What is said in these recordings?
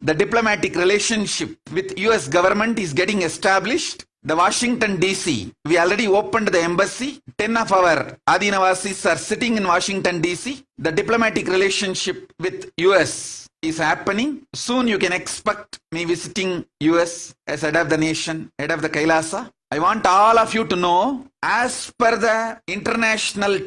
The diplomatic relationship with US government is getting established. The Washington DC, we already opened the embassy. 10 of our Adinavasis are sitting in Washington DC. The diplomatic relationship with US is happening. Soon you can expect me visiting US as head of the nation, head of the Kailasa. I want all of you to know, as per the international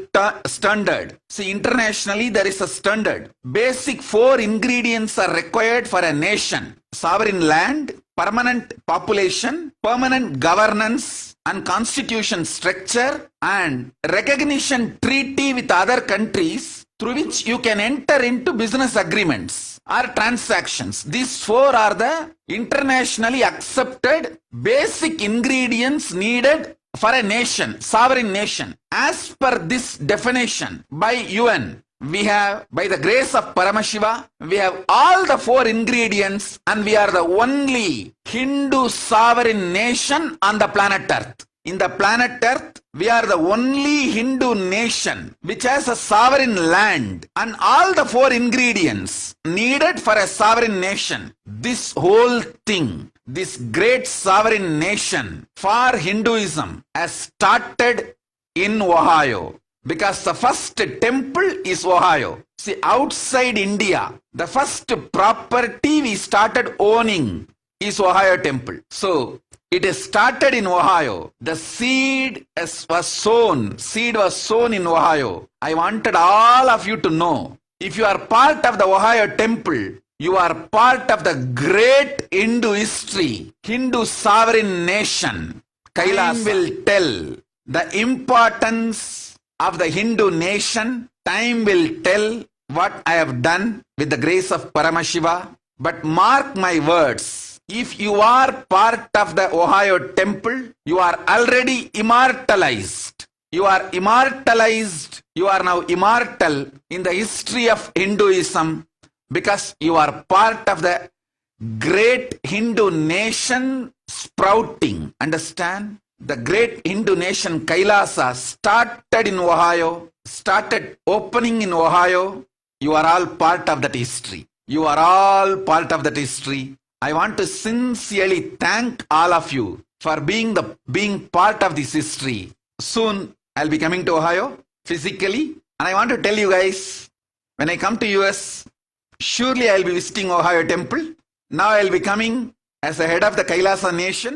standard, see, internationally there is a standard. Basic 4 ingredients are required for a nation: sovereign land, permanent population, permanent governance and constitution structure, and recognition treaty with other countries through which you can enter into business agreements or transactions. These 4 are the internationally accepted basic ingredients needed for a nation, sovereign nation. As per this definition by UN, we have, by the grace of Paramashiva, we have all the 4 ingredients, and we are the only Hindu sovereign nation on the planet Earth. In the planet Earth, we are the only Hindu nation which has a sovereign land and all the 4 ingredients needed for a sovereign nation. This whole thing, this great sovereign nation for Hinduism has started in Ohio, because the first temple is Ohio. See, outside India, the first property we started owning is Ohio temple. So it is started in Ohio. The seed was sown in Ohio. I wanted all of you to know, if you are part of the Ohio temple, you are part of the great Hindu history, Hindu sovereign nation. Kailas will tell the importance of the Hindu nation. Time will tell what I have done with the grace of Paramashiva. But mark my words, if you are part of the Ohio temple, you are already immortalized. You are immortalized. You are now immortal in the history of Hinduism, because you are part of the great Hindu nation sprouting. Understand? The great Hindu nation Kailasa started in Ohio, started opening in Ohio. You are all part of that history. You are all part of that history. I want to sincerely thank all of you for being part of this history. Soon I'll be coming to Ohio physically, and I want to tell you guys, when I come to US, surely I'll be visiting Ohio temple. Now I'll be coming as the head of the Kailasa nation.